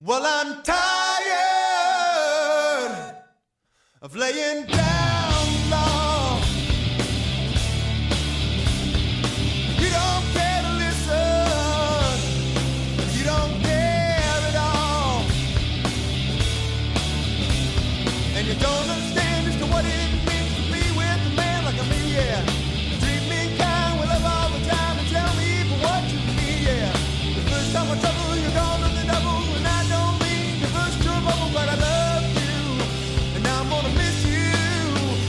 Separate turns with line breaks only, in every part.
Well, I'm tired of laying down law. You don't care to listen, you don't care at all, and you don't understand as to what it means to be with a man like me, yeah. Treat me kind with love all the time and tell me for what you need, yeah. The first time I trouble, you're gone to the devil, and I don't mean to burst your bubble, but I love you, and I'm gonna miss you,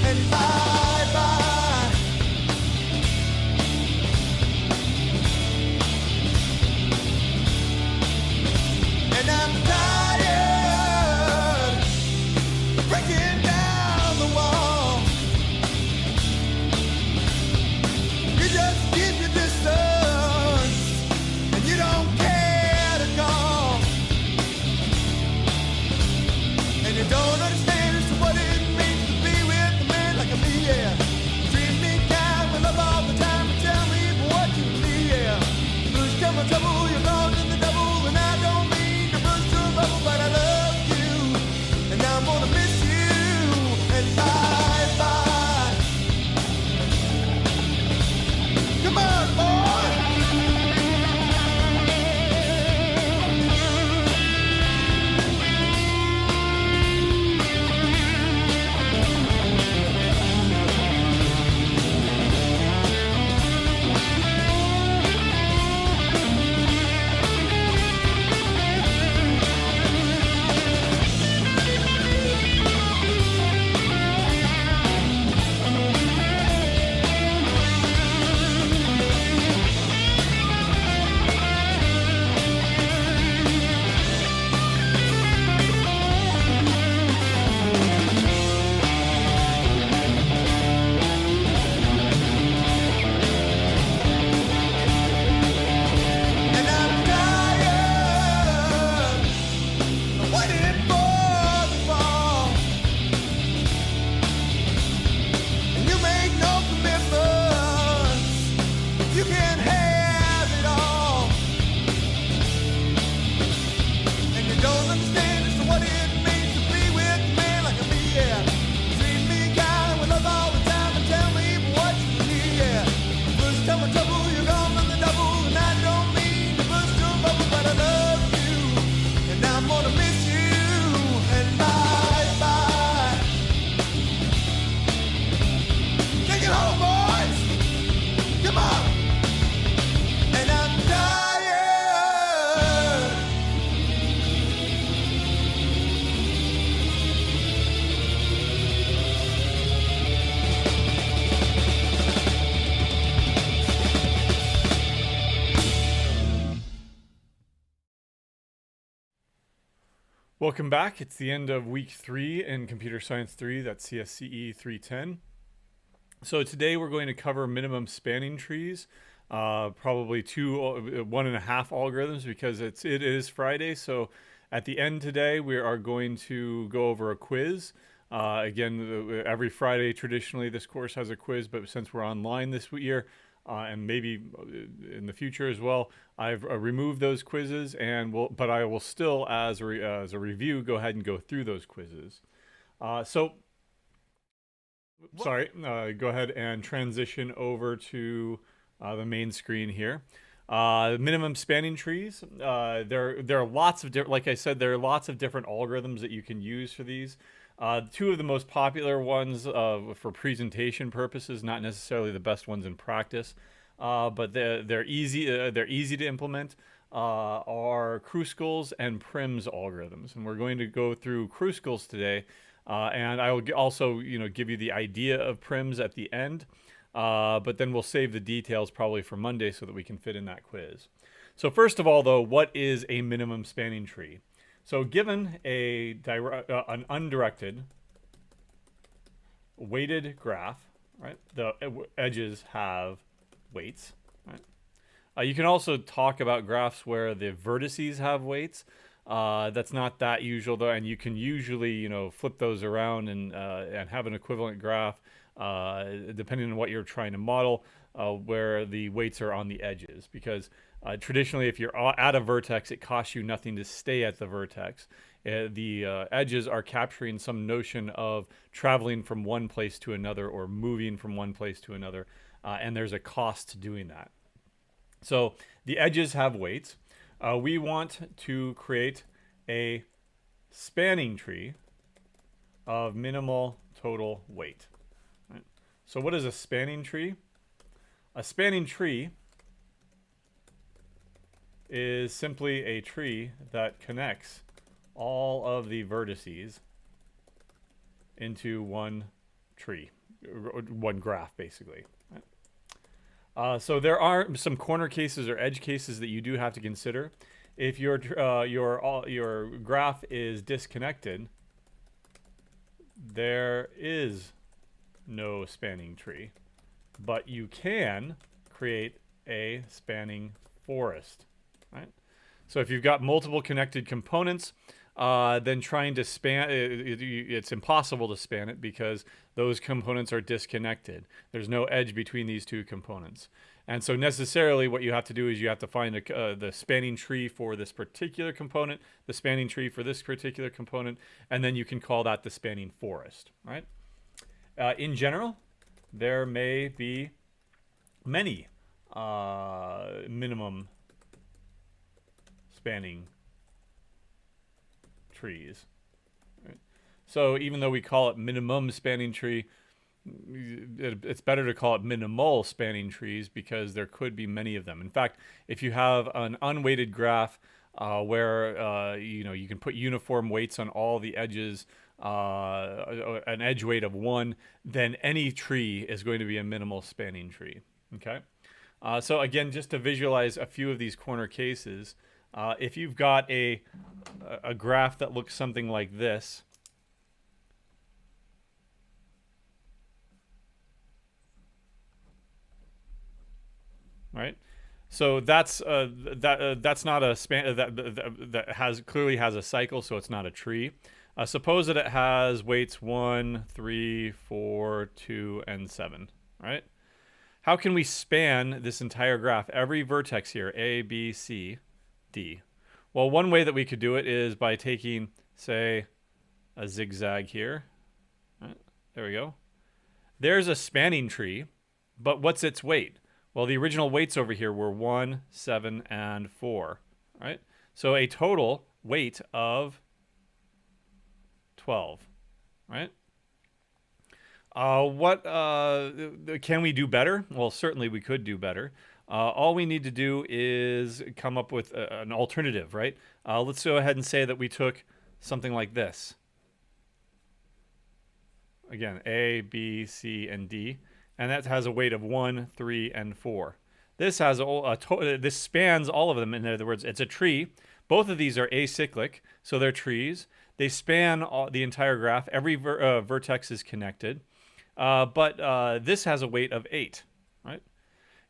and bye-bye. And I'm tired of breaking down the wall. You just keep your distance, and you don't care to call, and you don't understand as to what it means to be with a man like me, yeah. Treat me kind with love all the time and tell me for what you need, yeah. First time I trouble, you're gone to the devil, and I don't mean to burst your bubble, but I love you, and I'm gonna miss you, and bye-bye. Come on, boy! And I'm tired of waiting for the fall. And you make no commitments, you can't have it all. And you don't understand as to what it means to be with a man like me, yeah. Treat me kind with love all the time and tell me what you need, yeah. First time I trouble, you're gone on the double, and I don't mean to burst your bubble, but I love you, and I'm gonna miss you, and bye-bye. Take it home, boys! Come on! And I'm tired.
Welcome back. It's the end of week 3 in Computer Science 3, that's CSCE 310. So today we're going to cover minimum spanning trees, probably 1.5 algorithms because it is Friday. So at the end today we are going to go over a quiz. Again, every Friday traditionally this course has a quiz, but since we're online this year, and maybe in the future as well, I've removed those quizzes, but I will still, as a review, go ahead and go through those quizzes. Go ahead and transition over to the main screen here. Minimum spanning trees. There are lots of like I said, there are lots of different algorithms that you can use for these. Two of the most popular ones for presentation purposes, not necessarily the best ones in practice, but they're easy to implement, are Kruskals and Prim's algorithms. And we're going to go through Kruskals today, and I will also give you the idea of Prim's at the end, but then we'll save the details probably for Monday so that we can fit in that quiz. So first of all, though, what is a minimum spanning tree? So given an undirected weighted graph, right? The edges have weights, right? You can also talk about graphs where the vertices have weights. That's not that usual though, and you can usually flip those around and have an equivalent graph depending on what you're trying to model, where the weights are on the edges, because Traditionally, if you're at a vertex, it costs you nothing to stay at the vertex. The edges are capturing some notion of traveling from one place to another or moving from one place to another, and there's a cost to doing that. So the edges have weights. We want to create a spanning tree of minimal total weight. Right? So what is a spanning tree? A spanning tree is simply a tree that connects all of the vertices into one tree, one graph, basically. So there are some corner cases or edge cases that you do have to consider. If your graph is disconnected, there is no spanning tree, but you can create a spanning forest. Right? So if you've got multiple connected components, then trying to span it's impossible to span it because those components are disconnected. There's no edge between these two components. And so necessarily what you have to do is you have to find the spanning tree for this particular component, the spanning tree for this particular component, and then you can call that the spanning forest. Right? In general, there may be many minimum spanning trees. Right? So even though we call it minimum spanning tree, it's better to call it minimal spanning trees because there could be many of them. In fact, if you have an unweighted graph where you can put uniform weights on all the edges, an edge weight of 1, then any tree is going to be a minimal spanning tree. Okay. So again, just to visualize a few of these corner cases. If you've got a graph that looks something like this, right? So that's not a span that clearly has a cycle, so it's not a tree. Suppose that it has weights 1, 3, 4, 2, and 7, right? How can we span this entire graph? Every vertex here, A, B, C, D. Well, one way that we could do it is by taking, say, a zigzag here. Right, there we go. There's a spanning tree, but what's its weight? Well, the original weights over here were 1, 7, and 4, right? So a total weight of 12, right? What can we do better? Well, certainly we could do better. All we need to do is come up with an alternative, right? Let's go ahead and say that we took something like this. Again, A, B, C, and D. And that has a weight of 1, 3, and 4. This has this spans all of them. In other words, it's a tree. Both of these are acyclic, so they're trees. They span the entire graph. Every vertex is connected. But this has a weight of 8, right?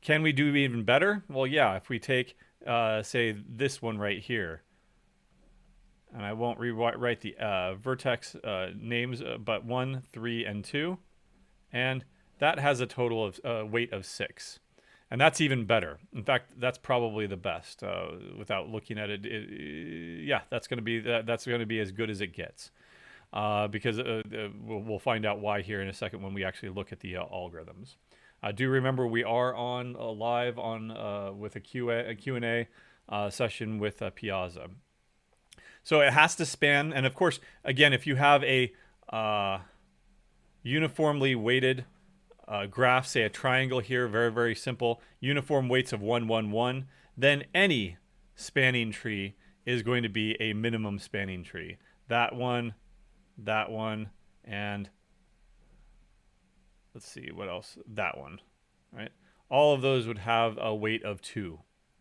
Can we do even better? Well, yeah, if we take, say, this one right here, and I won't rewrite the vertex names, but 1, 3, and 2, and that has a total of weight of 6. And that's even better. In fact, that's probably the best. Without looking at it, yeah, that's going to be as good as it gets. Because we'll find out why here in a second when we actually look at the algorithms. Do remember we are on live on with a Q&A session with Piazza. So it has to span, and of course, again, if you have a uniformly weighted graph, say a triangle here, very, very simple, uniform weights of 1, 1, 1, then any spanning tree is going to be a minimum spanning tree. That one, and let's see, what else? That one, right? All of those would have a weight of 2,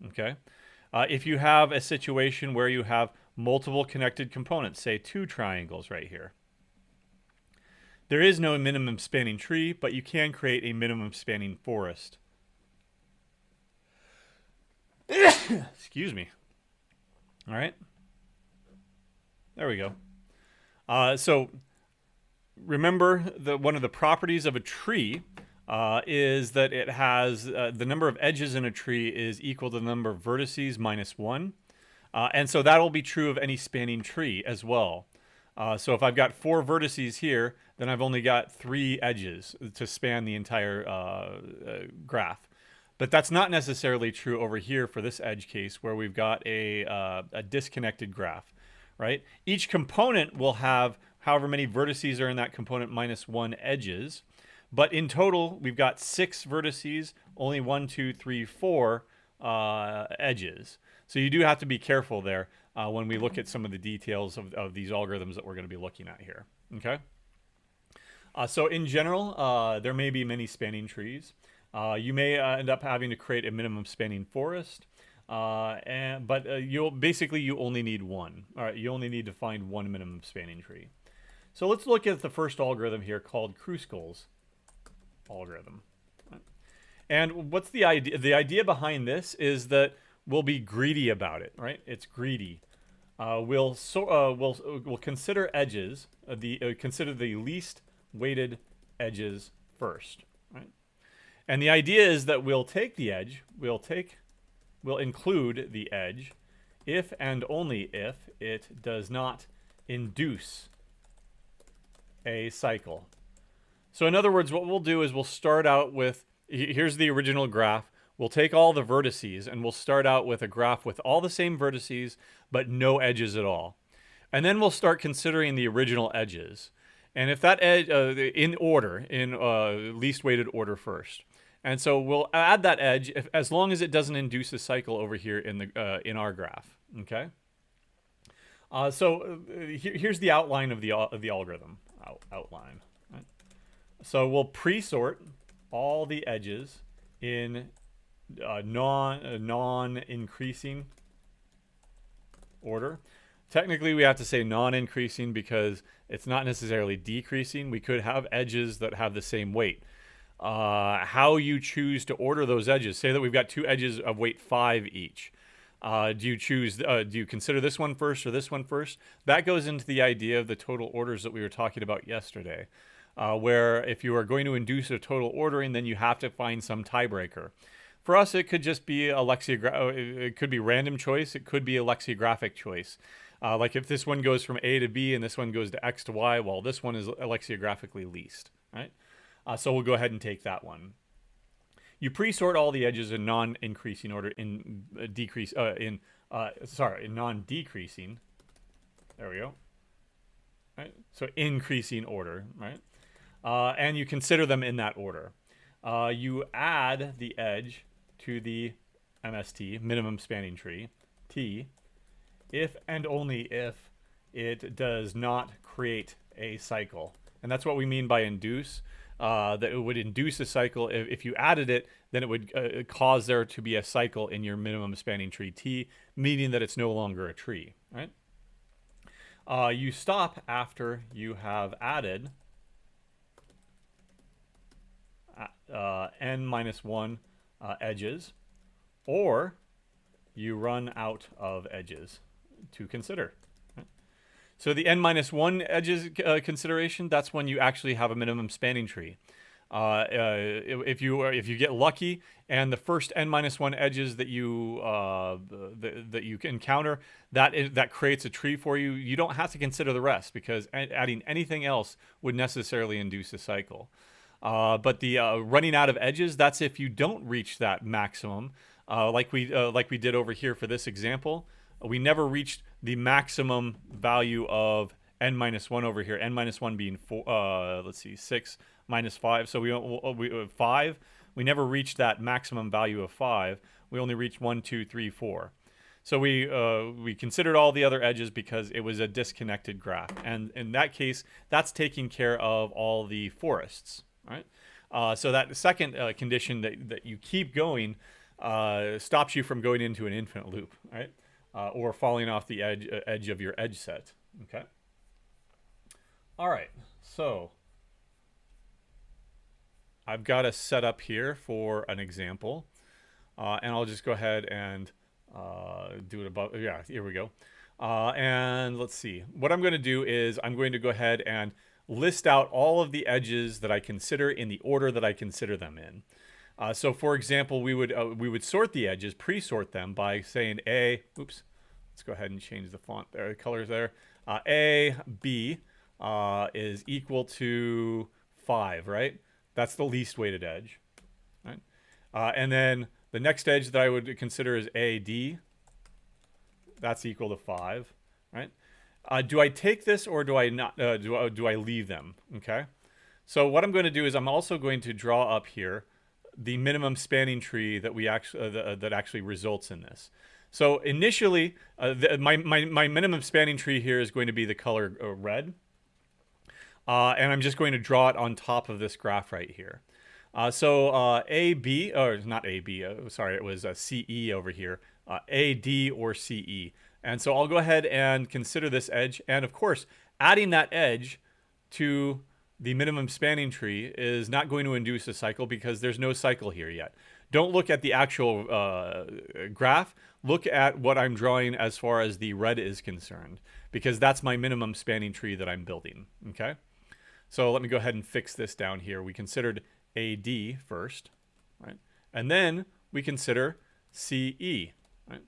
okay? If you have a situation where you have multiple connected components, say 2 triangles right here, there is no minimum spanning tree, but you can create a minimum spanning forest. Excuse me. All right. There we go. So remember one of the properties of a tree is that it has the number of edges in a tree is equal to the number of vertices minus 1. And so that'll be true of any spanning tree as well. So if I've got 4 vertices here, then I've only got 3 edges to span the entire graph. But that's not necessarily true over here for this edge case where we've got a disconnected graph, right? Each component will have however many vertices are in that component minus 1 edges. But in total, we've got 6 vertices, only 1, 2, 3, 4 edges. So you do have to be careful there when we look at some of the details of these algorithms that we're going to be looking at here. Okay. So in general, there may be many spanning trees. You may end up having to create a minimum spanning forest, but you only need one. All right, you only need to find one minimum spanning tree. So let's look at the first algorithm here called Kruskals algorithm. And what's the idea? The idea behind this is that we'll be greedy about it, right? It's greedy. We'll consider edges. Consider the least weighted edges first, right? And the idea is that we'll take the edge. We'll include the edge, if and only if it does not induce a cycle. So in other words, what we'll do is we'll start out with, here's the original graph. We'll take all the vertices and we'll start out with a graph with all the same vertices, but no edges at all. And then we'll start considering the original edges. And if that edge, in order, in least weighted order first. And so we'll add that edge as long as it doesn't induce a cycle over here in our graph, okay? Here's the outline of the algorithm. Outline. Right? So we'll pre-sort all the edges in non-increasing order. Technically, we have to say non-increasing because it's not necessarily decreasing. We could have edges that have the same weight. How you choose to order those edges. Say that we've got 2 edges of weight 5 each. Do you consider this one first or this one first? That goes into the idea of the total orders that we were talking about yesterday, where if you are going to induce a total ordering, then you have to find some tiebreaker. For us, it could just be it could be random choice. It could be a lexicographic choice. Like if this one goes from A to B and this one goes to X to Y, well, this one is lexicographically least, right? So we'll go ahead and take that one. You pre-sort all the edges in non-increasing order, in non-decreasing. There we go. Right? So increasing order, right? And you consider them in that order. You add the edge to the MST, minimum spanning tree, T, if and only if it does not create a cycle. And that's what we mean by induce. That it would induce a cycle. If you added it, then it would cause there to be a cycle in your minimum spanning tree T, meaning that it's no longer a tree, right? You stop after you have added n minus 1 edges, or you run out of edges to consider. So the n-1 edges consideration, that's when you actually have a minimum spanning tree. If you get lucky and the first n-1 edges that you encounter, that creates a tree for you, you don't have to consider the rest because adding anything else would necessarily induce a cycle. But the running out of edges, that's if you don't reach that maximum, like we did over here for this example. We never reached the maximum value of n-1 over here. n-1 being 6 minus 5. So we 5. We never reached that maximum value of 5. We only reached 1, 2, 3, 4. So we considered all the other edges because it was a disconnected graph. And in that case, that's taking care of all the forests, right? So that second condition that you keep going stops you from going into an infinite loop, right? Or falling off the edge of your edge set. Okay. All right. So I've got a setup here for an example, and I'll just go ahead and do it above. Yeah, here we go. And let's see. What I'm going to do is I'm going to go ahead and list out all of the edges that I consider in the order that I consider them in. So for example, we would sort the edges, pre-sort them by saying A, oops, let's go ahead and change the font there, the colors there. A, B is equal to 5, right? That's the least weighted edge, right? And then the next edge that I would consider is AD. That's equal to 5, right? Do I take this or do I not? Do I leave them? Okay. So what I'm going to do is I'm also going to draw up here the minimum spanning tree that we actually that actually results in this. So initially, my minimum spanning tree here is going to be the color red, and I'm just going to draw it on top of this graph right here. So AB, or not AB, sorry, it was CE over here, AD or CE. And so I'll go ahead and consider this edge. And of course, adding that edge to the minimum spanning tree is not going to induce a cycle because there's no cycle here yet. Don't look at the actual graph. Look at what I'm drawing as far as the red is concerned, because that's my minimum spanning tree that I'm building. Okay. So let me go ahead and fix this down here. We considered AD first, right? And then we consider CE, right?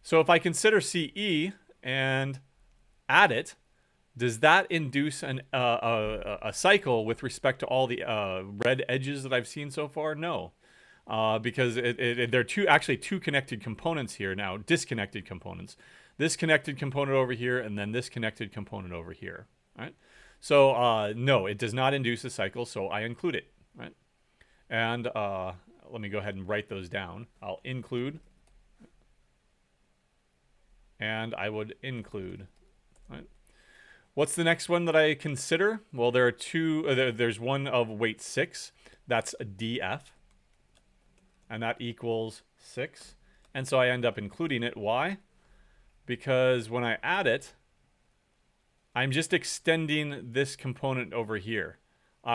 So if I consider CE and add it, does that induce a cycle with respect to all the red edges that I've seen so far? No, because there are actually two connected components here now, disconnected components. This connected component over here, and then this connected component over here, right? So no, it does not induce a cycle, so I include it, right? And let me go ahead and write those down. I'll include, and I would include, right? What's the next one that I consider? Well, there are two. There's one of weight 6. That's a DF, and that equals 6. And so I end up including it. Why? Because when I add it, I'm just extending this component over here.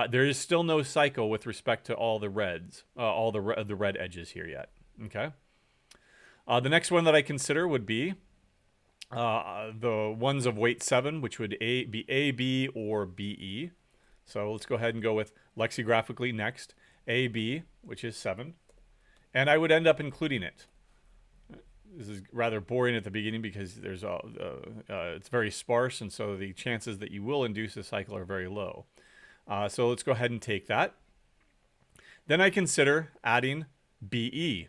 There is still no cycle with respect to all the reds, all the red edges here yet. Okay. The next one that I consider would be the ones of weight 7, which would be AB or BE. So let's go ahead and go with lexigraphically next. AB, which is 7. And I would end up including it. This is rather boring at the beginning because there's it's very sparse, and so the chances that you will induce a cycle are very low. So let's go ahead and take that. Then I consider adding BE.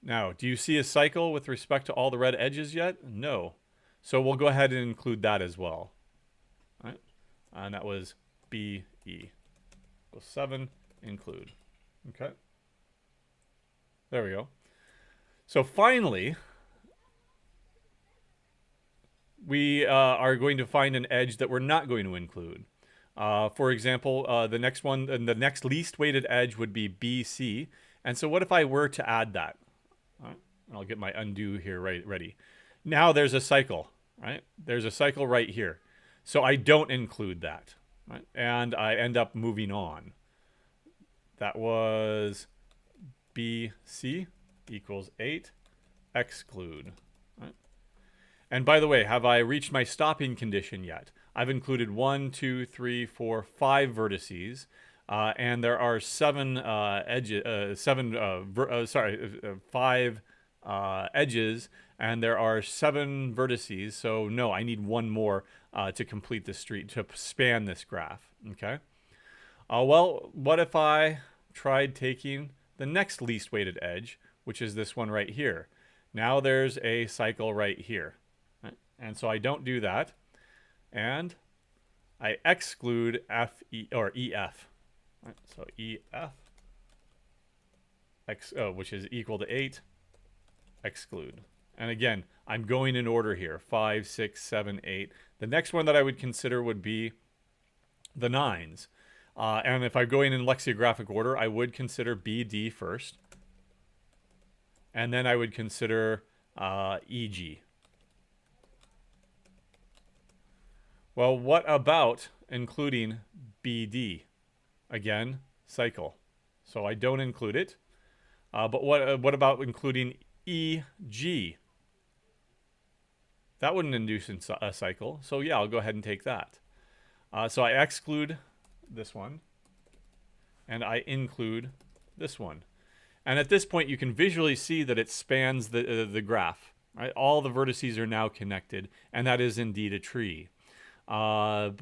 Now, do you see a cycle with respect to all the red edges yet? No. So we'll go ahead and include that as well. All right? And that was BE. So 7, include. Okay. There we go. So finally, we are going to find an edge that we're not going to include. For example, the next one, the next least weighted edge would be BC. And so what if I were to add that? Right. I'll get my undo here ready. Now there's a cycle, right? There's a cycle right here. So I don't include that, right? And I end up moving on. That was BC equals 8, exclude, right? And by the way, have I reached my stopping condition yet? I've included 1, 2, 3, 4, 5 vertices. And there are 7 edges, 5 edges, and there are 7 vertices. So no, I need one more to complete the street, to span this graph. Okay. Well, what if I tried taking the next least weighted edge, which is this one right here? Now there's a cycle right here, right? And so I don't do that, and I exclude EF. Right, so EF, which is equal to 8, exclude. And again, I'm going in order here, 5, 6, 7, 8. The next one that I would consider would be the 9s. And if I'm going in lexicographic order, I would consider BD first. And then I would consider EG. Well, what about including BD? Again, cycle. So I don't include it. But what about including EG? That wouldn't induce a cycle. So yeah, I'll go ahead and take that. So I exclude this one, and I include this one. And at this point, you can visually see that it spans the graph. Right? All the vertices are now connected, and that is indeed a tree. And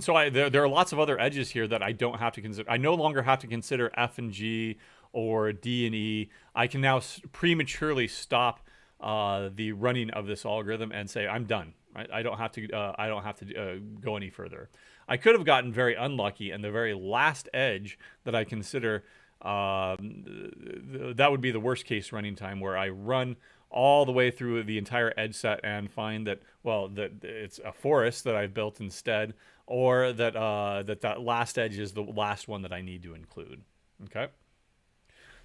so there are lots of other edges here that I don't have to consider. I no longer have to consider F and G or D and E. I can now prematurely stop the running of this algorithm and say I'm done. Right? I don't have to go any further. I could have gotten very unlucky, and the very last edge that I consider that would be the worst case running time, where I run all the way through the entire edge set and find that, well, that it's a forest that I've built instead, or that that last edge is the last one that I need to include. Okay.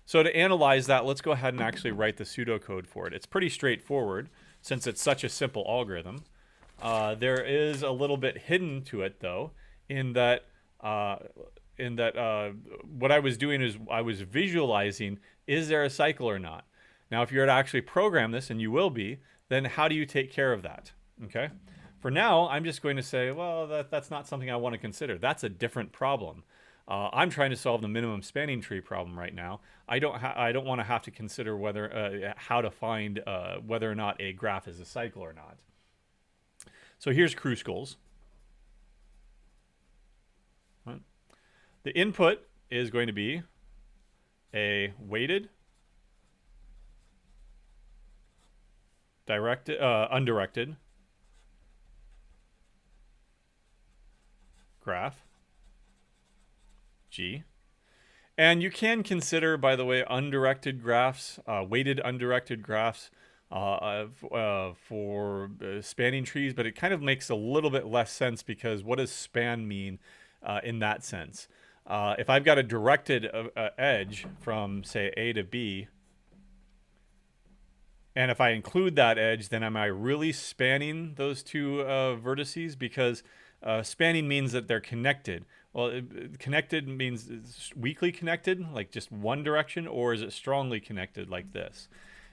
So to analyze that, let's go ahead and actually write the pseudocode for it. It's pretty straightforward since it's such a simple algorithm. There is a little bit hidden to it, though, in that what I was doing is I was visualizing, is there a cycle or not? Now, if you're to actually program this, and you will be, then how do you take care of that? Okay. For now, I'm just going to say, well, that's not something I want to consider. That's a different problem. I'm trying to solve the minimum spanning tree problem right now. I don't want to have to consider whether how to find whether or not a graph is a cycle or not. So here's Kruskals. Right. The input is going to be a weighted, undirected graph, G. And you can consider, by the way, undirected graphs, weighted undirected graphs for spanning trees, but it kind of makes a little bit less sense, because what does span mean in that sense? If I've got a directed edge from, say, A to B, and if I include that edge, then am I really spanning those two vertices? Because spanning means that they're connected. Well, connected means it's weakly connected, like just one direction, or is it strongly connected like this?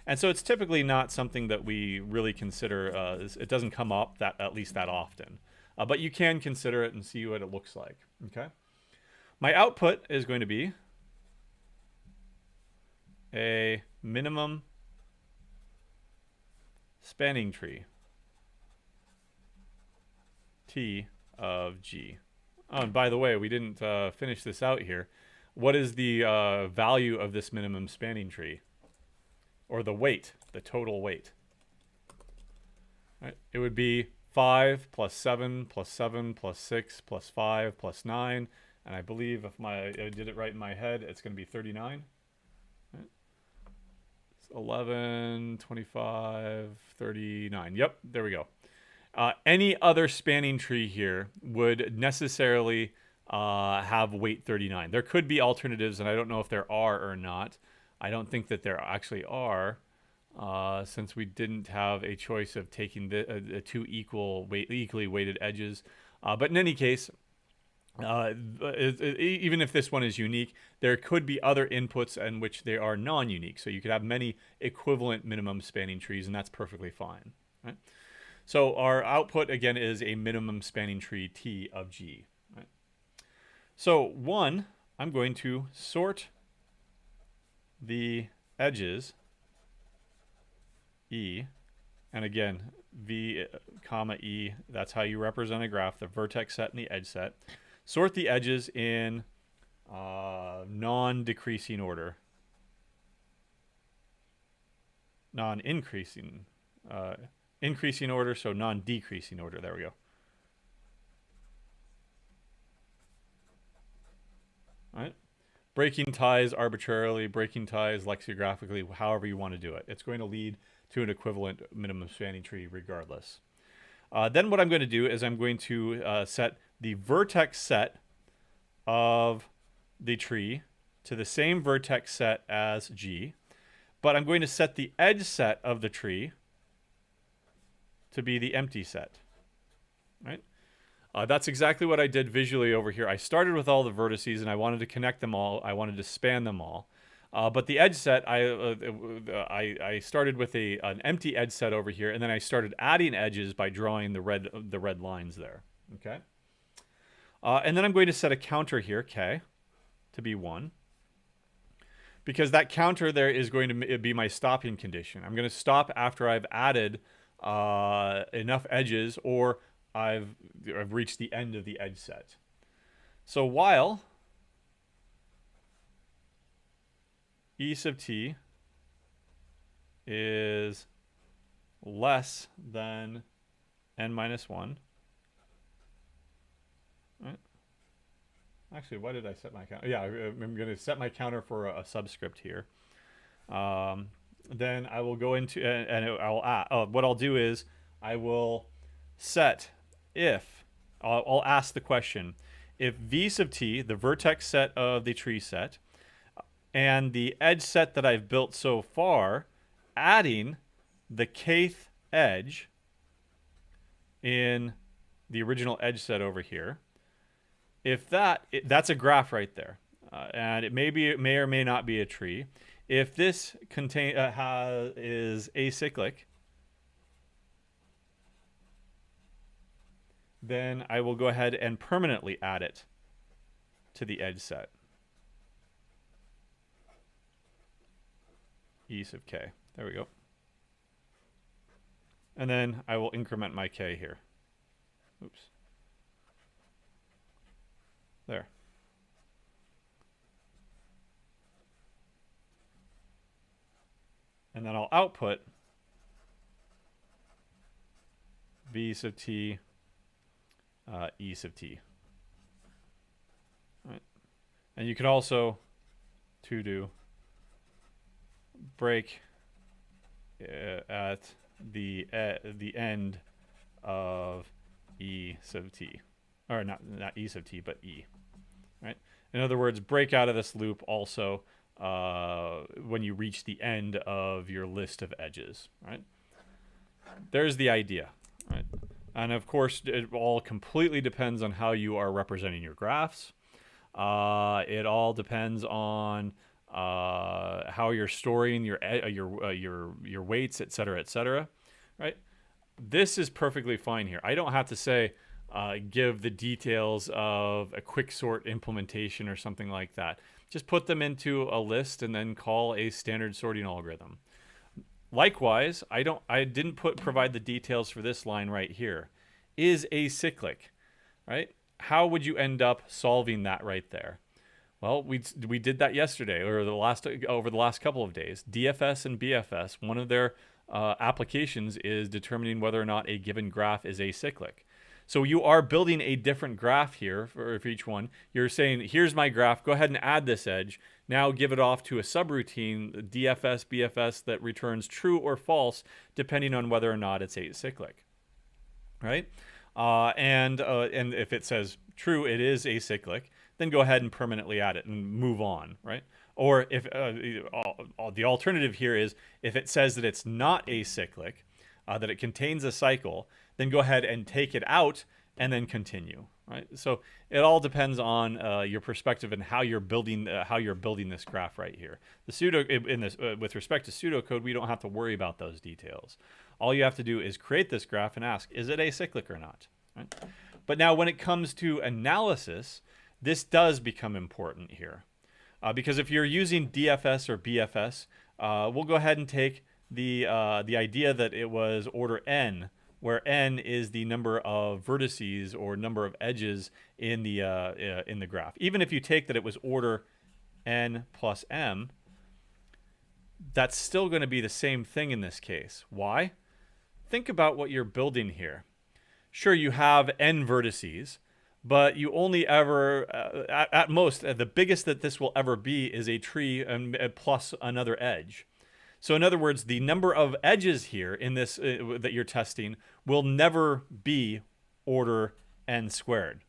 And so it's typically not something that we really consider. It doesn't come up at least that often. But you can consider it and see what it looks like. Okay. My output is going to be a minimum spanning tree, T of G. Oh, and by the way, we didn't finish this out here. What is the value of this minimum spanning tree? Or the weight, the total weight? Right. It would be 5 plus 7 plus 7 plus 6 plus 5 plus 9. And I believe if I did it right in my head, it's going to be 39. 11, 25, 39. Yep, there we go. Any other spanning tree here would necessarily have weight 39. There could be alternatives, and I don't know if there are or not. I don't think that there actually are, since we didn't have a choice of taking the two equally weighted edges. But in any case, even if this one is unique, there could be other inputs in which they are non-unique. So you could have many equivalent minimum spanning trees, and that's perfectly fine. Right? So our output, again, is a minimum spanning tree T of G. Right? So I'm going to sort the edges, E, and again, V, comma, E, that's how you represent a graph, the vertex set and the edge set. Sort the edges in non-decreasing order. Non-increasing. Increasing order, so non-decreasing order. There we go. All right. Breaking ties arbitrarily, breaking ties lexicographically, however you want to do it. It's going to lead to an equivalent minimum spanning tree regardless. Then what I'm going to do is I'm going to set the vertex set of the tree to the same vertex set as G, but I'm going to set the edge set of the tree to be the empty set. Right? That's exactly what I did visually over here. I started with all the vertices and I wanted to connect them all. I wanted to span them all. But the edge set, I started with an empty edge set over here, and then I started adding edges by drawing the red lines there. Okay. And then I'm going to set a counter here, k, to be 1. Because that counter there is going to be my stopping condition. I'm going to stop after I've added enough edges, or I've reached the end of the edge set. So while e sub t is less than n minus 1. Right? Actually, why did I set my counter? Yeah, I'm going to set my counter for a subscript here. Then I will go into, and what I'll do is I will set if, I'll ask the question, if v sub t, the vertex set of the tree set, and the edge set that I've built so far, adding the kth edge in the original edge set over here, if that's a graph right there, and it may or may not be a tree. If this is acyclic, then I will go ahead and permanently add it to the edge set. E sub k. There we go. And then I will increment my k here. Oops. There. And then I'll output v sub t, e sub t. All right. And you can also do break at the end of e sub t, or not e sub t, but e. Right. In other words, break out of this loop also when you reach the end of your list of edges. Right. There's the idea. Right. And of course, it all completely depends on how you are representing your graphs. It all depends on how you're storing your weights, et cetera, right? This is perfectly fine here. I don't have to say give the details of a quicksort implementation or something like that. Just put them into a list and then call a standard sorting algorithm. Likewise, I didn't provide the details for this line right here. Is acyclic, right? How would you end up solving that right there? Well, we did that yesterday, or over the last couple of days. DFS and BFS, one of their applications is determining whether or not a given graph is acyclic. So you are building a different graph here for each one. You're saying, here's my graph, go ahead and add this edge. Now give it off to a subroutine, DFS, BFS, that returns true or false, depending on whether or not it's acyclic, right? And if it says true, it is acyclic, then go ahead and permanently add it and move on, right? Or if the alternative here is if it says that it's not acyclic, that it contains a cycle, then go ahead and take it out and then continue, right? So it all depends on your perspective and how you're building this graph right here. The with respect to pseudocode, we don't have to worry about those details. All you have to do is create this graph and ask, is it acyclic or not? Right? But now when it comes to analysis, this does become important here. Because if you're using DFS or BFS, we'll go ahead and take the idea that it was order n, where n is the number of vertices or number of edges in the graph. Even if you take that it was order n plus m, that's still going to be the same thing in this case. Why? Think about what you're building here. Sure, you have n vertices, but you only ever, at most, the biggest that this will ever be is a tree plus another edge. So in other words, the number of edges here in this that you're testing will never be order n squared.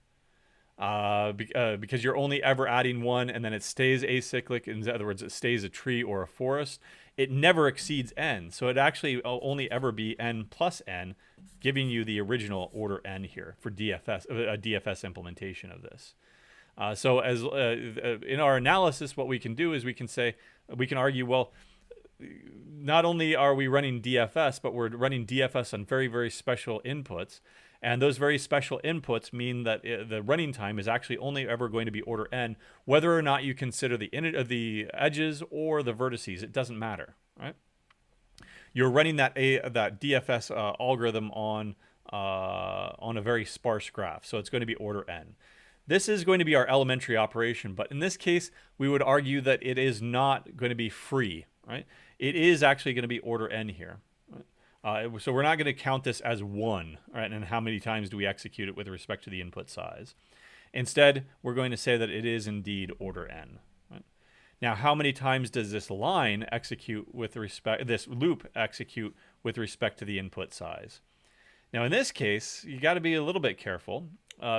Because you're only ever adding one and then it stays acyclic. In other words, it stays a tree or a forest. It never exceeds n. So it actually will only ever be n plus n, giving you the original order n here for DFS, a DFS implementation of this. So as in our analysis, what we can do is we can argue, well, not only are we running DFS, but we're running DFS on very, very special inputs. And those very special inputs mean that the running time is actually only ever going to be order n, whether or not you consider the edges or the vertices. It doesn't matter, right? You're running that DFS algorithm on a very sparse graph, so it's going to be order n. This is going to be our elementary operation, but in this case, we would argue that it is not going to be free, right? It is actually going to be order n here. So we're not going to count this as 1, right? And how many times do we execute it with respect to the input size? Instead, we're going to say that it is indeed order n. Right? Now, how many times does this line execute with respect, this loop execute with respect to the input size? Now, in this case, you got to be a little bit careful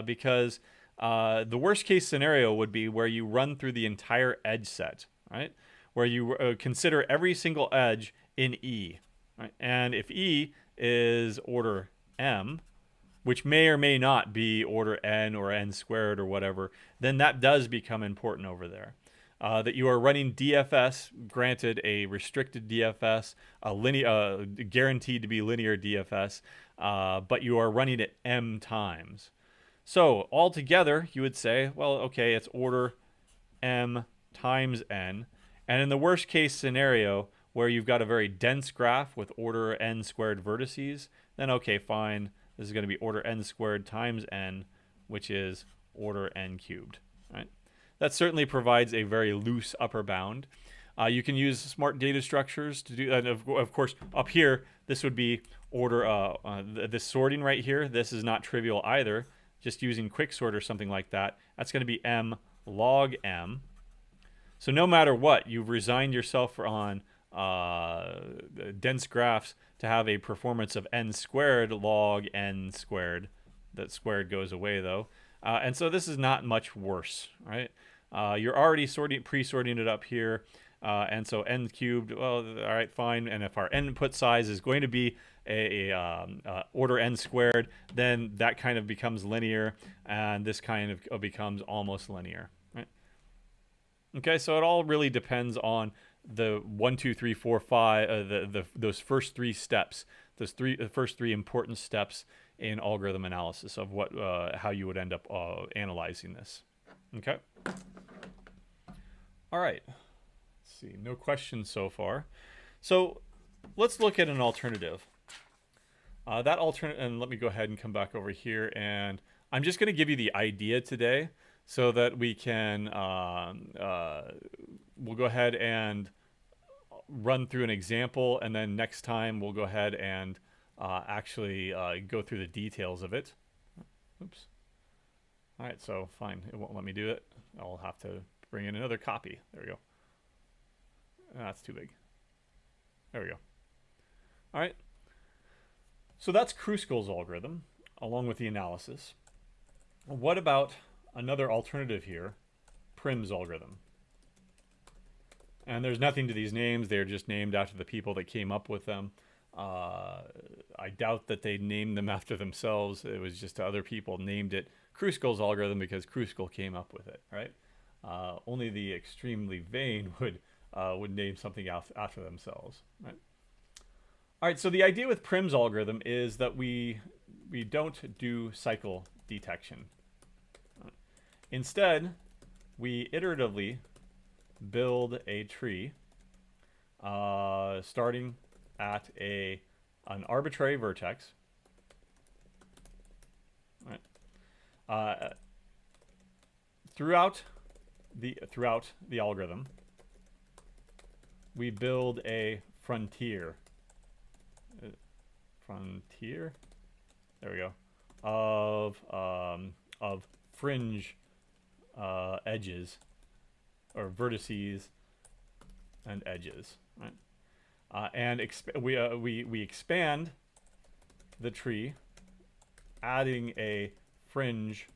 because the worst case scenario would be where you run through the entire edge set, right? Where you consider every single edge in E. Right? And if E is order m, which may or may not be order n or n squared or whatever, then that does become important over there. That you are running DFS, granted a restricted DFS, guaranteed to be linear DFS, but you are running it m times. So altogether, you would say, well, okay, it's order m times n. And in the worst case scenario, where you've got a very dense graph with order n squared vertices, then okay, fine. This is going to be order n squared times n, which is order n cubed. Right? That certainly provides a very loose upper bound. You can use smart data structures to do that. Of course, up here, this would be order, this sorting right here. This is not trivial either. Just using quicksort or something like that. That's going to be m log m. So no matter what, you've resigned yourself on dense graphs to have a performance of n squared log n squared. That squared goes away though. And so this is not much worse, right? You're already pre-sorting it up here. And so n cubed, well, all right, fine. And if our input size is going to be order n squared, then that kind of becomes linear, and this kind of becomes almost linear, right? Okay, so it all really depends on the 1, 2, 3, 4, 5, those first 3 steps, the first three important steps in algorithm analysis of what how you would end up analyzing this. Okay. All right. Let's see. No questions so far. So let's look at an alternative. That alternative, and let me go ahead and come back over here, and I'm just going to give you the idea today so that we can we'll go ahead and run through an example, and then next time we'll go ahead and actually go through the details of it. Oops. All right, so fine. It won't let me do it. I'll have to bring in another copy. There we go. That's too big. There we go. All right. So that's Kruskal's algorithm, along with the analysis. What about another alternative here, Prim's algorithm? And there's nothing to these names. They're just named after the people that came up with them. I doubt that they named them after themselves. It was just other people named it Kruskal's algorithm because Kruskal came up with it, right? Only the extremely vain would name something after themselves, right? All right, so the idea with Prim's algorithm is that we don't do cycle detection. Instead, we iteratively build a tree starting at an arbitrary vertex. Right. Throughout the algorithm, we build a frontier. There we go. Of fringe edges or vertices and edges, right? And we expand the tree, adding a fringe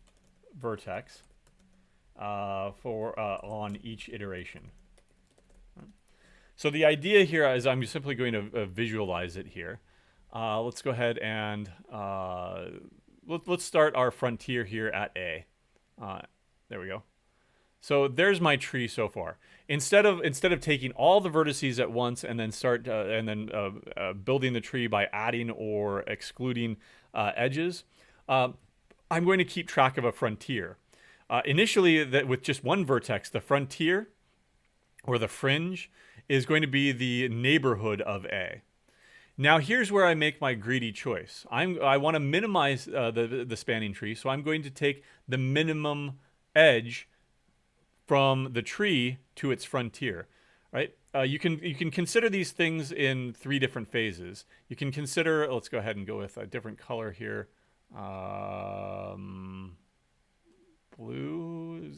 vertex on each iteration. Right? So the idea here is I'm simply going to visualize it here. Let's go ahead and let's start our frontier here at A. There we go. So there's my tree so far. Instead of taking all the vertices at once and then building the tree by adding or excluding edges, I'm going to keep track of a frontier. Initially, with just one vertex, the frontier or the fringe is going to be the neighborhood of A. Now here's where I make my greedy choice. I want to minimize the spanning tree, so I'm going to take the minimum edge from the tree to its frontier, right? You can consider these things in 3 different phases. You can consider, let's go ahead and go with a different color here. Blue,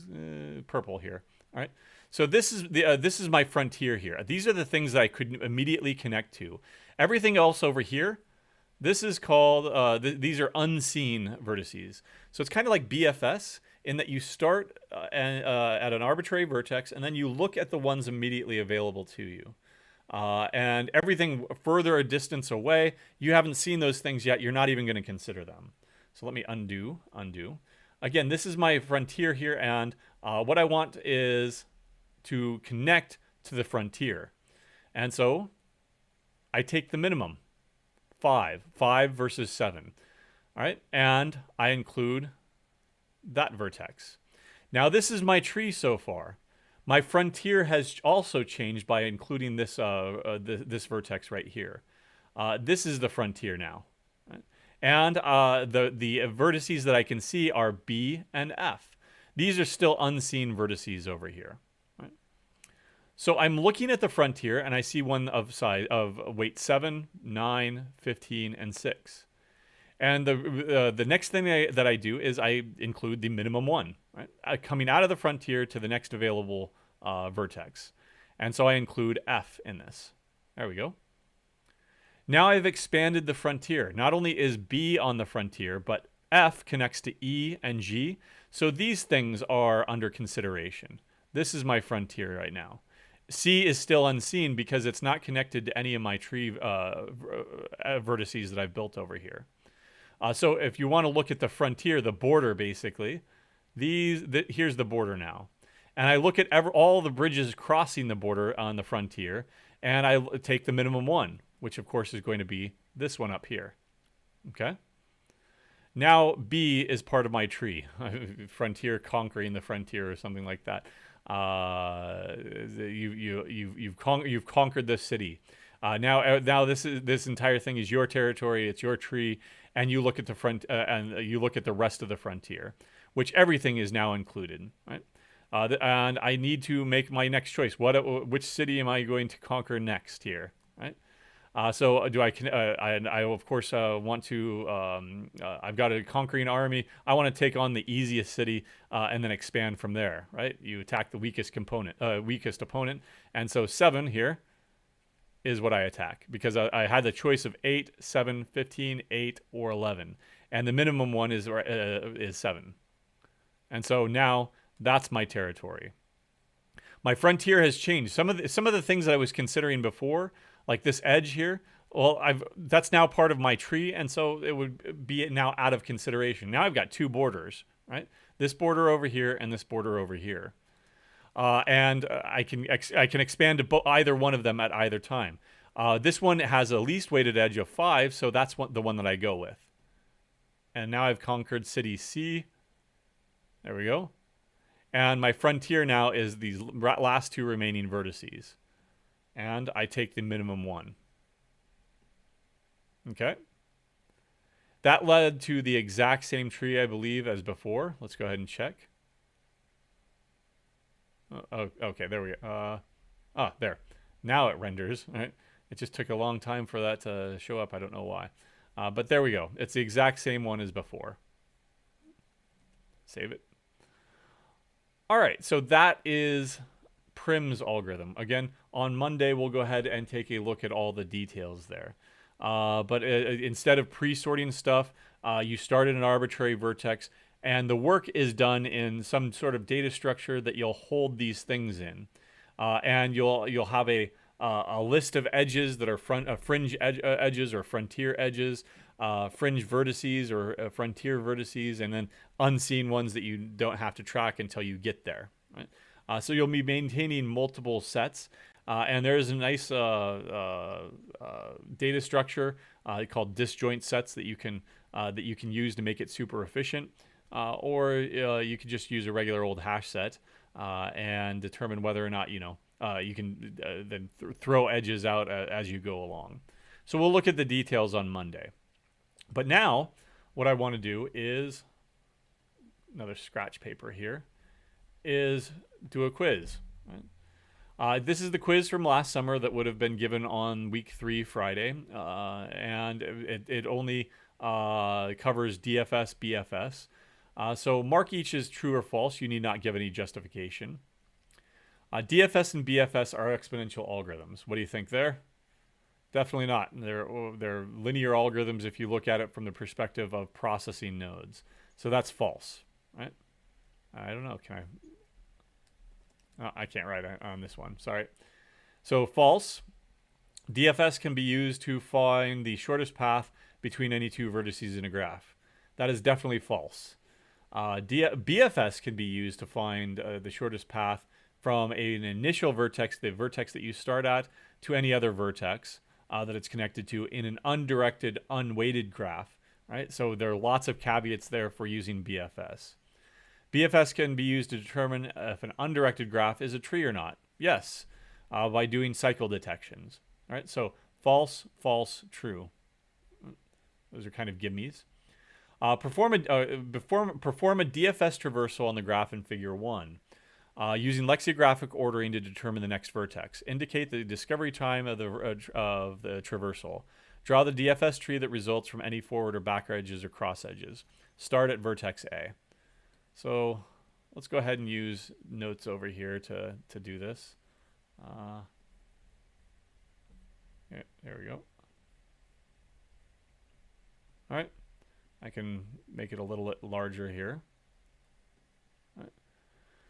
purple here. All right. So this is my frontier here. These are the things that I could immediately connect to. Everything else over here, this is called, these are unseen vertices. So it's kind of like BFS in that you start at an arbitrary vertex and then you look at the ones immediately available to you. And everything further a distance away, you haven't seen those things yet. You're not even going to consider them. So let me undo. Again, this is my frontier here, and what I want is to connect to the frontier. And so I take the minimum, 5 versus 7. All right, and I include that vertex. Now this is my tree so far. My frontier has also changed by including this this vertex right here. This is the frontier now. Right? And the vertices that I can see are B and F. These are still unseen vertices over here. Right? So I'm looking at the frontier and I see one of size of weight 7, 9, 15, and 6. And the next thing that I do is I include the minimum 1, right? Coming out of the frontier to the next available vertex. And so I include F in this. There we go. Now I've expanded the frontier. Not only is B on the frontier, but F connects to E and G. So these things are under consideration. This is my frontier right now. C is still unseen because it's not connected to any of my tree vertices that I've built over here. So if you want to look at the frontier, the border basically, here's the border now. And I look at all the bridges crossing the border on the frontier, and I take the minimum 1, which of course is going to be this one up here. Okay? Now B is part of my tree. Frontier conquering the frontier or something like that. You've conquered this city. Now this entire thing is your territory. It's your tree, and you look at the front and you look at the rest of the frontier, which everything is now included, right? And I need to make my next choice. Which city am I going to conquer next here, right? So do I of course want to. I've got a conquering army. I want to take on the easiest city and then expand from there, right? You attack the weakest opponent, and so 7 here is what I attack because I had the choice of 8, 7, 15, 8, or 11, and the minimum one is 7, and so now that's my territory. My frontier has changed. Some of the things that I was considering before, like this edge here, well, that's now part of my tree, and so it would be now out of consideration. Now I've got 2 borders, right? This border over here and this border over here. And I can expand to either one of them at either time. This one has a least weighted edge of 5, so that's the one that I go with. And now I've conquered city C. There we go. And my frontier now is these last 2 remaining vertices. And I take the minimum 1. Okay. That led to the exact same tree, I believe, as before. Let's go ahead and check. Oh, okay, there we go. There. Now it renders. Right? It just took a long time for that to show up. I don't know why. But there we go. It's the exact same one as before. Save it. All right, so that is Prim's algorithm. Again, on Monday, we'll go ahead and take a look at all the details there. But instead of pre-sorting stuff, you start at an arbitrary vertex, and the work is done in some sort of data structure that you'll hold these things in. And you'll have a list of edges that are fringe edges or frontier edges, fringe vertices or frontier vertices, and then unseen ones that you don't have to track until you get there. Right? So you'll be maintaining multiple sets. And there's a nice data structure called disjoint sets that you can use to make it super efficient, or you could just use a regular old hash set and determine whether or not you can then throw edges out as you go along. So we'll look at the details on Monday. But now, what I want to do is another scratch paper here, is do a quiz. Right? This is the quiz from last summer that would have been given on week 3 Friday, and it only covers DFS, BFS. So mark each as true or false. You need not give any justification. DFS and BFS are exponential algorithms. What do you think there? Definitely not. They're linear algorithms if you look at it from the perspective of processing nodes. So that's false, right? I don't know. Can I? Oh, I can't write on this one. Sorry. So false. DFS can be used to find the shortest path between any two vertices in a graph. That is definitely false. BFS can be used to find the shortest path from an initial vertex, the vertex that you start at, to any other vertex that it's connected to in an undirected, unweighted graph, right? So there are lots of caveats there for using BFS. BFS can be used to determine if an undirected graph is a tree or not. Yes, by doing cycle detections, right? So false, false, true. Those are kind of gimmies. Perform a DFS traversal on the graph in Figure 1. Using lexicographic ordering to determine the next vertex. Indicate the discovery time of the traversal. Draw the DFS tree that results from any forward or back edges or cross edges. Start at vertex A. So let's go ahead and use notes over here to do this. Yeah, there we go. All right. I can make it a little bit larger here.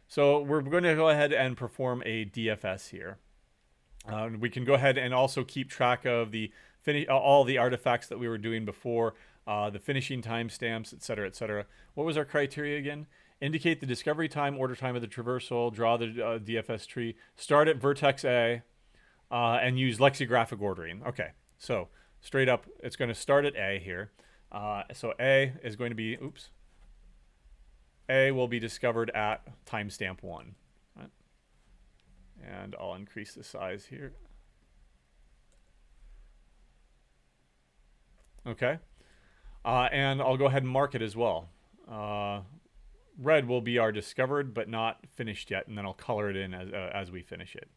So we're going to go ahead and perform a DFS here. We can go ahead and also keep track of the all the artifacts that we were doing before, the finishing timestamps, etc., etc. What was our criteria again? Indicate the discovery time, order time of the traversal, draw the DFS tree, start at vertex A, and use lexicographic ordering. Okay, so straight up, it's going to start at A here. So A is going to be, A will be discovered at timestamp 1. Right? And I'll increase the size here. Okay. And I'll go ahead and mark it as well. Red will be our discovered but not finished yet, and then I'll color it in as we finish it.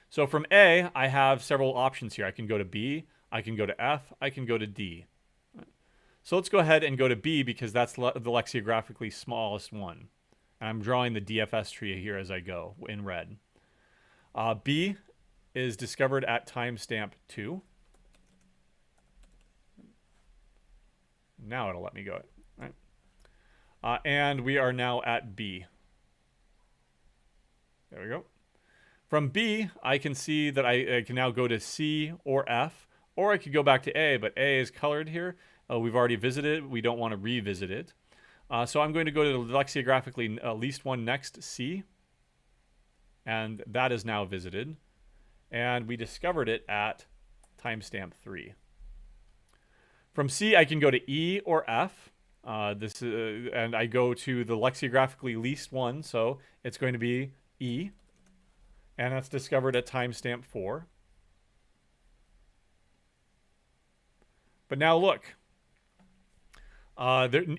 So from A, I have several options here. I can go to B, I can go to F, I can go to D. So let's go ahead and go to B because that's the lexicographically smallest one. And I'm drawing the DFS tree here as I go in red. B is discovered at timestamp 2. Now it'll let me go. Right? And we are now at B. There we go. From B, I can see that I can now go to C or F, or I could go back to A, but A is colored here. We've already visited it. We don't want to revisit it. So I'm going to go to the lexicographically least one next, C. And that is now visited. And we discovered it at timestamp 3. From C, I can go to E or F. And I go to the lexicographically least one, so it's going to be E. And that's discovered at timestamp 4. But now look.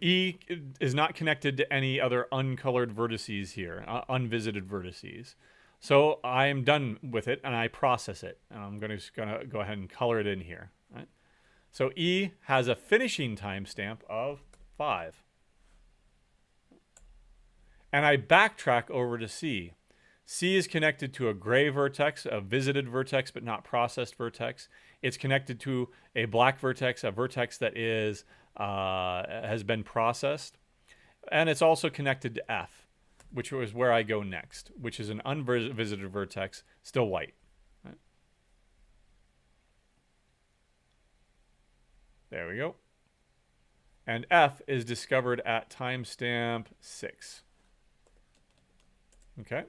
E is not connected to any other uncolored vertices here, unvisited vertices. So I am done with it, and I process it. And I'm just gonna go ahead and color it in here. Right? So E has a finishing timestamp of 5. And I backtrack over to C. C is connected to a gray vertex, a visited vertex but not processed vertex. It's connected to a black vertex, a vertex that is has been processed. And it's also connected to F, which is where I go next, which is an unvisited vertex, still white. Right? There we go. And F is discovered at timestamp 6. Okay.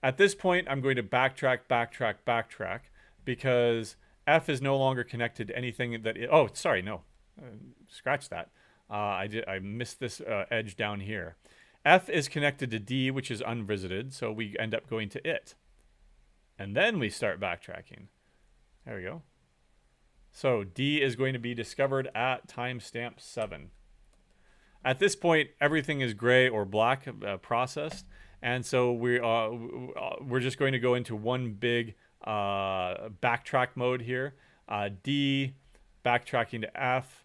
At this point, I'm going to backtrack, because F is no longer connected to anything that... oh, sorry, no. Scratch that. I missed this edge down here. F is connected to D, which is unvisited, so we end up going to it. And then we start backtracking. There we go. So D is going to be discovered at timestamp 7. At this point, everything is gray or black processed, and so we're just going to go into one big backtrack mode here. D, backtracking to F,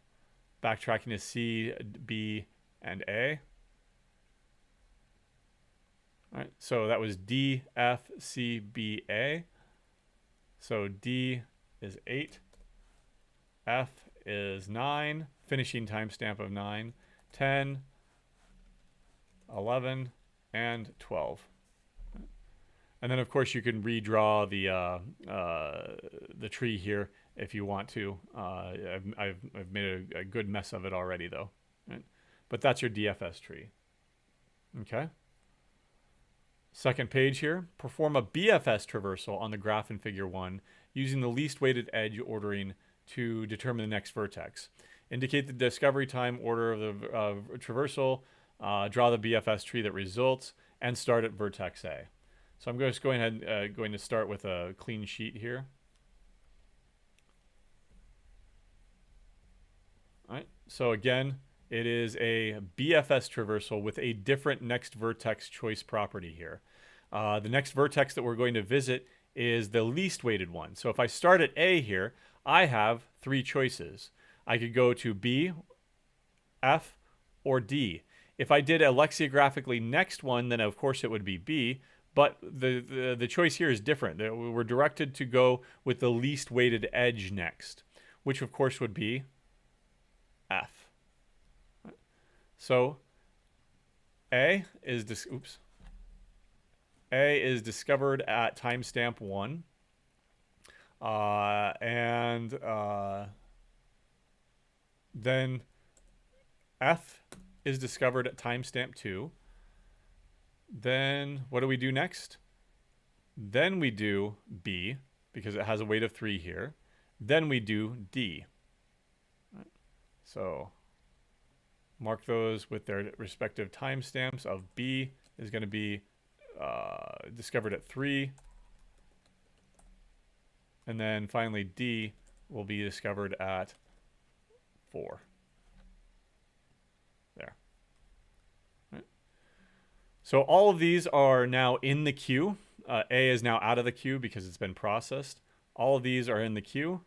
backtracking to C, B, and A. All right, so that was D, F, C, B, A. So D is 8. F is 9, finishing timestamp of 9, 10, 11, and 12. And then, of course, you can redraw the tree here if you want to. I've made a good mess of it already, though. Right? But that's your DFS tree. Okay. Second page here. Perform a BFS traversal on the graph in Figure 1 using the least weighted edge ordering to determine the next vertex. Indicate the discovery time order of the traversal, draw the BFS tree that results, and start at vertex A. So I'm just going to start with a clean sheet here. All right. So again, it is a BFS traversal with a different next vertex choice property here. The next vertex that we're going to visit is the least weighted one. So if I start at A here, I have 3 choices. I could go to B, F, or D. If I did a lexicographically next one, then of course it would be B, but the choice here is different. We're directed to go with the least weighted edge next, which of course would be F. So A is discovered at timestamp 1. Then F is discovered at timestamp 2. Then what do we do next? Then we do B, because it has a weight of 3 here. Then we do D. So mark those with their respective timestamps of B is going to be discovered at 3. And then finally D will be discovered at 4. There. Right. So all of these are now in the queue. A is now out of the queue because it's been processed. All of these are in the queue.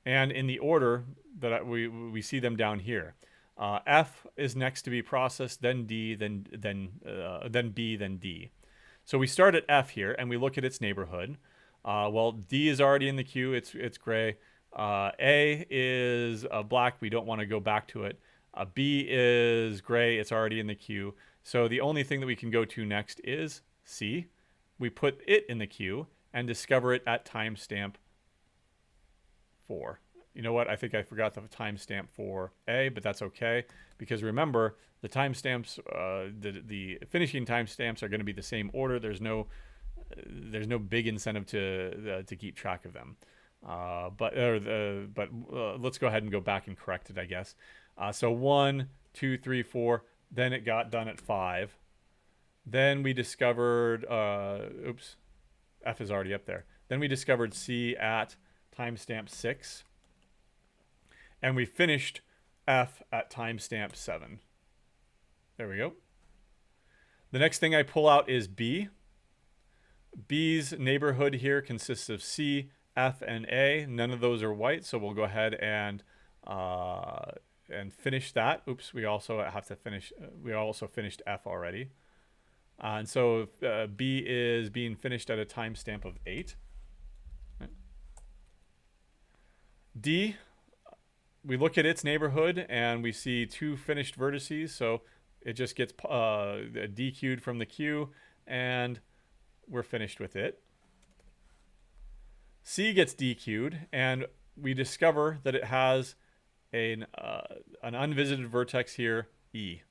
And in the order that we see them down here. F is next to be processed, then D, then B, then D. So we start at F here, and we look at its neighborhood. Well, D is already in the queue. It's gray. A is black. We don't want to go back to it. B is gray. It's already in the queue. So the only thing that we can go to next is C. We put it in the queue and discover it at timestamp 4. You know what? I think I forgot the timestamp for A, but that's okay, because remember, the timestamps, the finishing timestamps are going to be the same order. There's no big incentive to keep track of them. But let's go ahead and go back and correct it, I guess. So 1, 2, 3, 4. Then it got done at 5. Then we discovered, F is already up there. Then we discovered C at timestamp 6. And we finished F at timestamp 7. There we go. The next thing I pull out is B. B's neighborhood here consists of C, F, and A. None of those are white, so we'll go ahead and finish that. Oops, we also have to finish. We also finished F already, and so B is being finished at a timestamp of 8. D, we look at its neighborhood and we see 2 finished vertices, so it just gets DQ'd from the queue, and we're finished with it. C gets DQ'd, and we discover that it has an unvisited vertex here, E.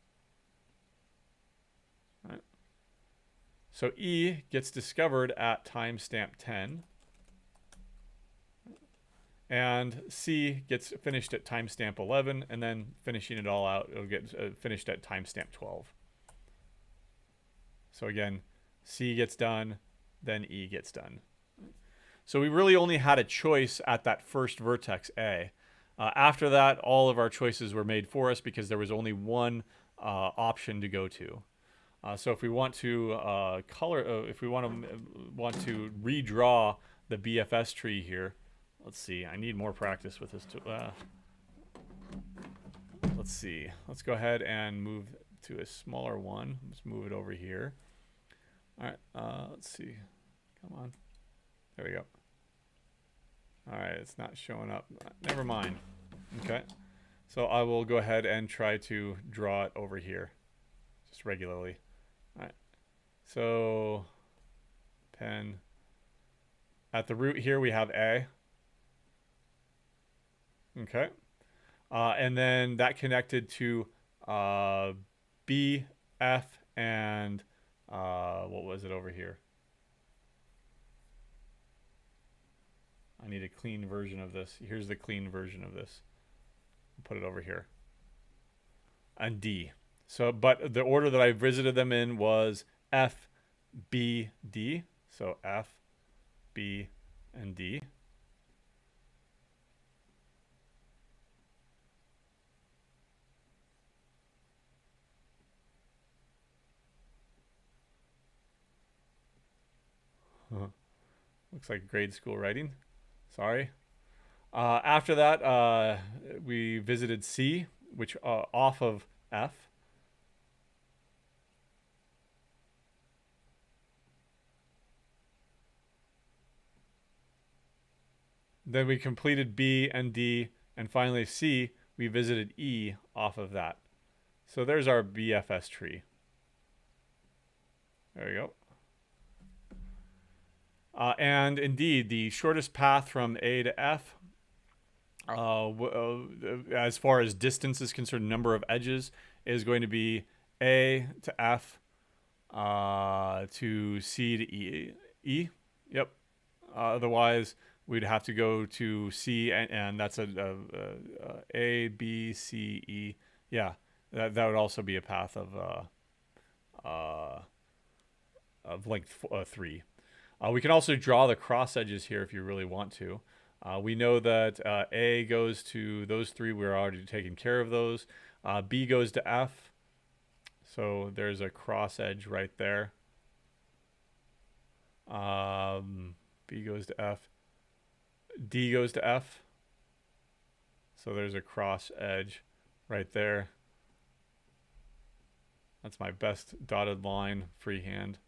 So E gets discovered at timestamp 10. And C gets finished at timestamp 11, and then finishing it all out, it'll get finished at timestamp 12. So again, C gets done, then E gets done. So we really only had a choice at that first vertex A. After that, all of our choices were made for us because there was only one option to go to. So if we want to if we want to redraw the BFS tree here, let's see. I need more practice with this. Let's see. Let's go ahead and move to a smaller one. Let's move it over here. All right. Let's see. Come on. There we go. All right. It's not showing up. Never mind. Okay. So I will go ahead and try to draw it over here, just regularly. All right. So pen. At the root here we have A. Okay. And then that connected to B, F, and what was it over here? I need a clean version of this. Here's the clean version of this. Put it over here. And D. So, but the order that I visited them in was F, B, D. So F, B, and D. Looks like grade school writing. Sorry. After that, we visited C, which off of F. Then we completed B and D, and finally C, we visited E off of that. So there's our BFS tree. There we go. And indeed, the shortest path from A to F, as far as distance is concerned, number of edges, is going to be A to F to C to E. E? Yep. Otherwise, we'd have to go to C, and that's A, B, C, E. Yeah, that would also be a path of length 3. We can also draw the cross edges here if you really want to. We know that A goes to those 3. We're already taking care of those. B goes to F. So there's a cross edge right there. B goes to F. D goes to F. So there's a cross edge right there. That's my best dotted line freehand.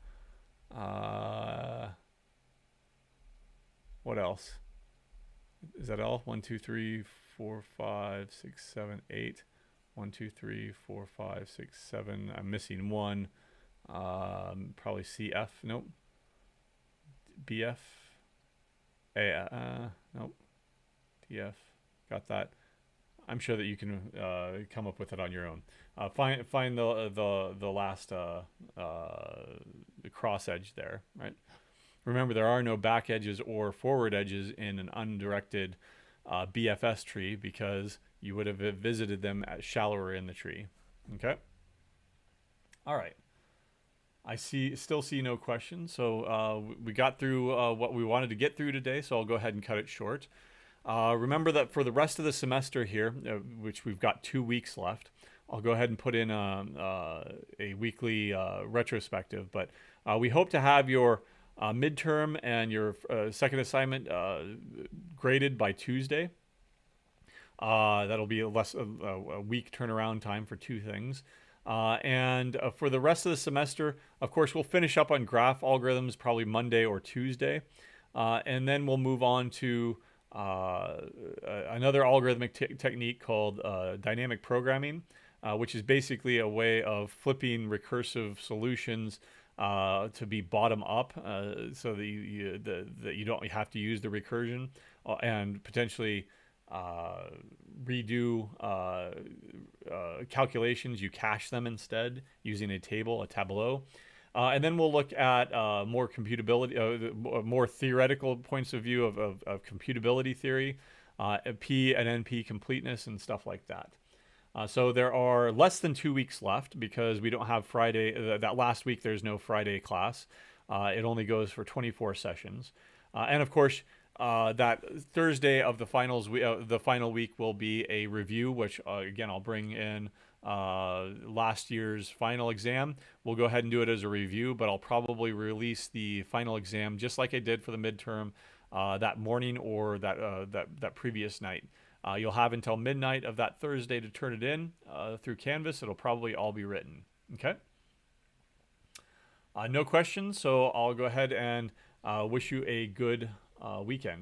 What else? Is that all? 1, 2, 3, 4, 5, 6, 7, 8. 1, 2, 3, 4, 5, 6, 7. I'm missing 1. Probably CF. Nope. BF. A. Nope. DF. Got that. I'm sure that you can come up with it on your own. Find the last the cross edge there, right? Remember, there are no back edges or forward edges in an undirected BFS tree because you would have visited them shallower in the tree. Okay. All right. I still see no questions, so we got through what we wanted to get through today. So I'll go ahead and cut it short. Remember that for the rest of the semester here, which we've got 2 weeks left, I'll go ahead and put in a weekly retrospective. But we hope to have your midterm and your second assignment graded by Tuesday. That'll be a week turnaround time for 2 things. And for the rest of the semester, of course, we'll finish up on graph algorithms probably Monday or Tuesday. And then we'll move on to another algorithmic technique called dynamic programming, which is basically a way of flipping recursive solutions to be bottom up, so that you don't have to use the recursion and potentially redo calculations. You cache them instead using a table, a tableau. And then we'll look at more computability, more theoretical points of view of computability theory, P and NP completeness, and stuff like that. So there are less than 2 weeks left because we don't have Friday. That last week, there's no Friday class. It only goes for 24 sessions. And of course, that Thursday of the finals, the final week will be a review, which again, I'll bring in last year's final exam. We'll go ahead and do it as a review, but I'll probably release the final exam just like I did for the midterm that morning or that previous night. You'll have until midnight of that Thursday to turn it in through Canvas. It'll probably all be written. Okay. No questions, so I'll go ahead and wish you a good weekend.